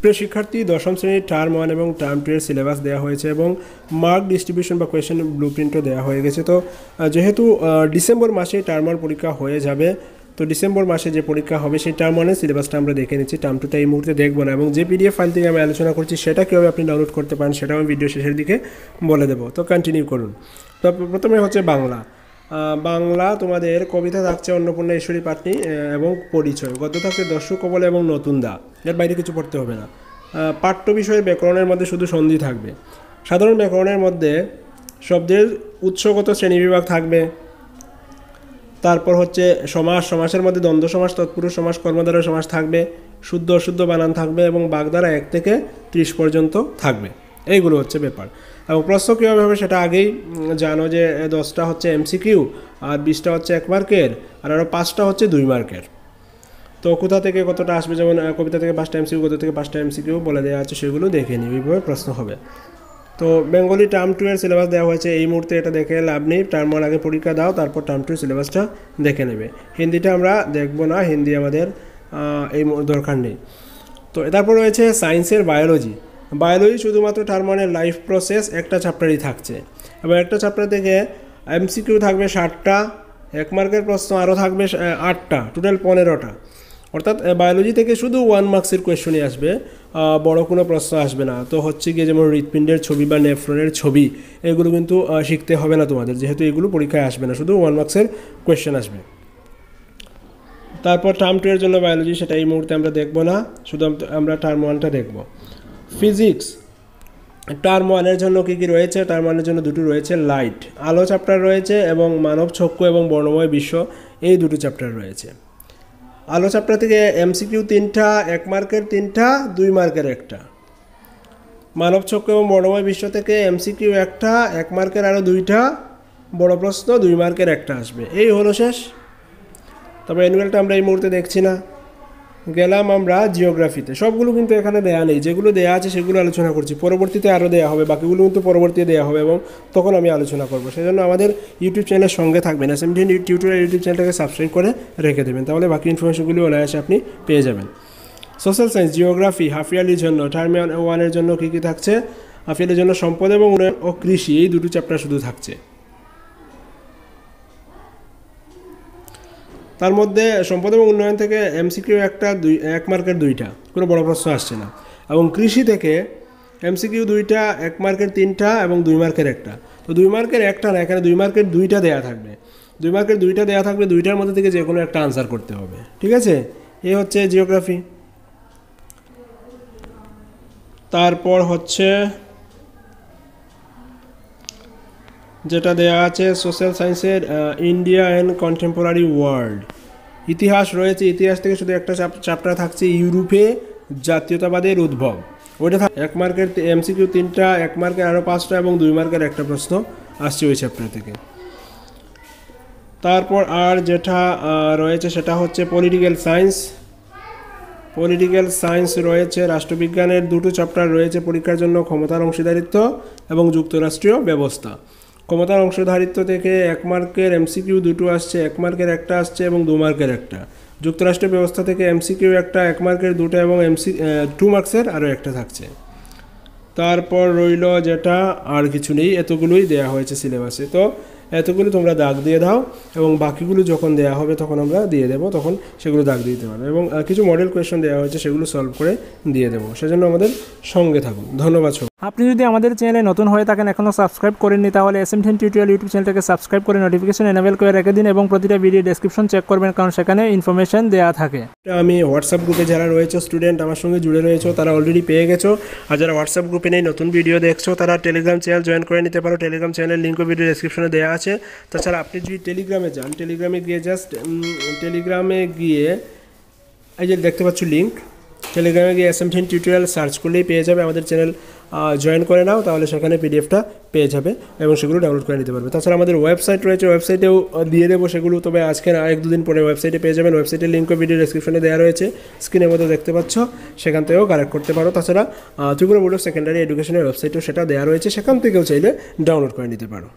প্রিয় শিক্ষার্থী, দশম শ্রেণীর টার্ম 1 এবং টার্ম 2 এর সিলেবাস দেওয়া হয়েছে এবং মার্ক ডিস্ট্রিবিউশন বা কোয়েশ্চেন ব্লুপ্রিন্টও দেওয়া হয়ে গেছে। তো যেহেতু ডিসেম্বর মাসে টার্ম 1 পরীক্ষা হয়ে যাবে, তো ডিসেম্বর মাসে যে পরীক্ষা হবে সেই টার্ম 1 এর সিলেবাসটা আমরা দেখে নিচ্ছি। টার্ম 2টা এই মুহূর্তে দেখবো না, এবং যে পিডিএফ ফাইল থেকে আমি আলোচনা করছি সেটা কীভাবে আপনি ডাউনলোড করতে পারেন সেটাও আমি ভিডিও শেষের দিকে বলে দেবো। তো কন্টিনিউ করুন। তো প্রথমে হচ্ছে বাংলা তোমাদের কবিতা থাকছে অন্নপূর্ণা ঈশ্বরী পাটনি এবং পরিচয়। গদ্য থাকছে দস্যু কবল এবং নতুন দা, এর বাইরে কিছু পড়তে হবে না। পাঠ্য বিষয়ে ব্যাকরণের মধ্যে শুধু সন্ধি থাকবে। সাধারণ ব্যাকরণের মধ্যে শব্দের উৎসগত শ্রেণীবিভাগ থাকবে। তারপর হচ্ছে সমাসের মধ্যে দ্বন্দ্ব সমাস, তৎপুরুষ সমাস, কর্মধারয় সমাস থাকবে। শুদ্ধ অশুদ্ধ বানান থাকবে এবং বাগধারা 1 থেকে 30 পর্যন্ত থাকবে। এইগুলো হচ্ছে ব্যাপার। এবং প্রশ্ন কীভাবে হবে সেটা আগেই জানো যে 10টা হচ্ছে এমসিকিউ, আর 20টা হচ্ছে 1 মার্কের, আর আরও 5টা হচ্ছে 2 মার্কের। তো কোথা থেকে কতটা আসবে, যেমন কবিতা থেকে 5টা এমসিকিউ, গদ্য থেকে 5টা এমসিকিউ বলে দেওয়া আছে, সেগুলো দেখে নিই, এইভাবে প্রশ্ন হবে। তো বেঙ্গলি টার্ম 2 এর সিলেবাস দেওয়া হয়েছে। এই মুহূর্তে এটা দেখে লাভ নেই, টার্ম 1 আগে পরীক্ষা দাও, তারপর টার্ম 2 সিলেবাসটা দেখে নেবে। হিন্দিটা আমরা দেখব না, হিন্দি আমাদের এই দরকার নেই। তো তারপর রয়েছে সায়েন্সের বায়োলজি শুধুমাত্র টার্ম 1 এর লাইফ প্রসেস একটা চ্যাপ্টারই থাকছে, এবং একটা চ্যাপ্টার থেকে এমসিকিউ থাকবে 60টা, 1 মার্কের প্রশ্ন আরও থাকবে 8টা, টোটাল 15টা। অর্থাৎ বায়োলজি থেকে শুধু 1 মার্কসের কোয়েশ্চনই আসবে, বড় কোনো প্রশ্ন আসবে না। তো হচ্ছে গিয়ে যেমন হৃৎপিণ্ডের ছবি বা নেফ্রনের ছবি, এগুলো কিন্তু শিখতে হবে না তোমাদের, যেহেতু এগুলো পরীক্ষায় আসবে না, শুধু 1 মার্কসের কোয়েশ্চেন আসবে। তারপর টার্ম 2 এর জন্য বায়োলজি, সেটা এই মুহূর্তে আমরা দেখব না, শুধু আমরা টার্ম 1টা দেখব। ফিজিক্স টার্ম 1 এর জন্য কী কী রয়েছে? টার্ম 1 এর জন্য দুটো রয়েছে, লাইট আলো চ্যাপ্টার রয়েছে, এবং মানব চক্ষু এবং বর্ণময় বিশ্ব, এই দুটো চ্যাপ্টার রয়েছে। আলো চ্যাপ্টার থেকে এমসিকিউ 3টা, 1 মার্কের 3টা, 2 মার্কের 1টা। মানব চক্ষু এবং বর্ণময় বিশ্ব থেকে এমসিকিউ 1টা, 1 মার্কের আরও 2টা, বড় প্রশ্ন 2 মার্কের 1টা আসবে। এই হলো শেষ। তবে অ্যানুয়ালটা আমরা এই মুহূর্তে দেখছি না। গেলাম আমরা জিওগ্রাফিতে। সবগুলো কিন্তু এখানে দেয়া নেই, যেগুলো দেয়া আছে সেগুলো আলোচনা করছি, পরবর্তীতে আরও দেওয়া হবে, বাকিগুলো কিন্তু পরবর্তীতে দেওয়া হবে এবং তখন আমি আলোচনা করব। সেজন্য আমাদের ইউটিউব চ্যানেলের সঙ্গে থাকবেন, SMDN টিউটোরিয়াল ইউটিউব চ্যানেলটাকে সাবস্ক্রাইব করে রেখে দেবেন, তাহলে বাকি ইনফরমেশনগুলো অনায়াসে আপনি পেয়ে যাবেন। সোশ্যাল সায়েন্স জিওগ্রাফি হাফ ইয়ারলির জন্য টার্ম 1 এর জন্য কী কী থাকছে? হাফ ইয়ারলির জন্য সম্পদ এবং উন্নয়ন ও কৃষি, এই দুটো চ্যাপ্টার শুধু থাকছে। তার মধ্যে সম্পদ এবং উন্নয়ন থেকে এমসিকিউ 1 মার্কের 2টা, কোনো বড় প্রশ্ন আসছে না। এবং কৃষি থেকে এমসিকিউ 2টা, 1 মার্কের 3টা এবং 2 মার্কের 1টা। তো 2 মার্কের 1টা না, এখানে 2 মার্কের 2টা দেওয়া থাকবে। 2 মার্কের 2টা দেওয়া থাকবে, 2টার মধ্যে থেকে যে কোনো একটা আনসার করতে হবে, ঠিক আছে? এই হচ্ছে জিওগ্রাফি। তারপর হচ্ছে যেটা দেওয়া আছে সোশ্যাল সায়েন্সের ইন্ডিয়া অ্যান্ড কন্টেম্পোরারি ওয়ার্ল্ড, ইতিহাস রয়েছে। ইতিহাস থেকে শুধু একটা চ্যাপ্টার থাকছে, ইউরোপে জাতীয়তাবাদের উদ্ভব, ওইটা 1 মার্কের এমসিকিউ 3টা, 1 মার্কের আরও 5টা এবং 2 মার্কের 1টা প্রশ্ন আসছে ওই চ্যাপ্টার থেকে। তারপর আর যেটা রয়েছে সেটা হচ্ছে পলিটিক্যাল সায়েন্স রয়েছে। রাষ্ট্রবিজ্ঞানের 2টো চ্যাপ্টার রয়েছে পরীক্ষার জন্য, ক্ষমতার অংশীদারিত্ব এবং যুক্তরাষ্ট্রীয় ব্যবস্থা। ক্ষমতার অংশীদারিত্ব থেকে 1 মার্কের এমসিকিউ 2টো আসছে, 1 মার্কের 1টা আসছে এবং 2 মার্কের 1টা। যুক্তরাষ্ট্রীয় ব্যবস্থা থেকে এমসিকিউ 1টা, 1 মার্কের 2টা এবং 2 মার্কসের আরও 1টা থাকছে। তারপর রইল যেটা আর কিছু নেই, এতগুলোই দেয়া হয়েছে সিলেবাসে। তো এতগুলো তোমরা দাগ দিয়ে দাও, এবং বাকিগুলো যখন দেওয়া হবে তখন আমরা দিয়ে দেবো, তখন সেগুলো দাগ দিতে পারবে। এবং কিছু মডেল কোয়েশ্চন দেওয়া হয়েছে, সেগুলো সলভ করে দিয়ে দেবো। সেজন্য আমাদের সঙ্গে থাকুন। ধন্যবাদ। আপনি যদি আমাদের চ্যানেলে নতুন হয়ে থাকেন, এখনও সাবস্ক্রাইব করেননি, তাহলে SMDN টিউটোরিয়াল ইউটিউব চ্যানেলটাকে সাবস্ক্রাইব করে নোটিফিকেশন এনেবল করে রেখে দিন, এবং প্রতিটা ভিডিও ডেসক্রিপশন চেক করবেন, কারণ সেখানে ইনফরমেশন দেওয়া থাকে। আমি হোয়াটসঅ্যাপ গ্রুপে যারা রয়েছে স্টুডেন্ট আমার সঙ্গে জুড়ে রয়েছে, তারা অলরেডি পেয়ে গেছো। আর যারা হোয়াটসঅ্যাপ গ্রুপে নেই, নতুন ভিডিও দেখছো, তারা টেলিগ্রাম চ্যানেল জয়েন করে নিতে পারো। টেলিগ্রাম চ্যানেলের লিঙ্কও ভিডিও ডেসক্রিপশনে দেওয়া আছে। তাছাড়া আপনি যদি টেলিগ্রামে যান, টেলিগ্রামে গিয়ে এই যে দেখতে পাচ্ছ লিঙ্ক, টেলিগ্রামে গিয়ে SMDN টিউটোরিয়াল সার্চ করলেই পেয়ে যাবে। আমাদের চ্যানেল জয়েন করে নাও, তাহলে সেখানে পিডিএফটা পেয়ে যাবে এবং সেগুলো ডাউনলোড করে নিতে পারবে। তাছাড়া আমাদের ওয়েবসাইট রয়েছে, ওয়েবসাইটেও দিয়ে দেবো সেগুলো, তবে আজকে 1-2 দিন পরে ওয়েবসাইটে পেয়ে যাবেন। ওয়েবসাইটের লিঙ্কও ভিডিও ডেসক্রিপশনে দেওয়া রয়েছে, স্ক্রিনের মধ্যে দেখতে পাচ্ছ, সেখান থেকেও কালেক্ট করতে পারো। তাছাড়া ত্রিপুরা বোর্ড অফ সেকেন্ডারি এডুকেশনের ওয়েবসাইটেও সেটা দেওয়া রয়েছে, সেখান থেকেও চাইলে ডাউনলোড করে নিতে পারো।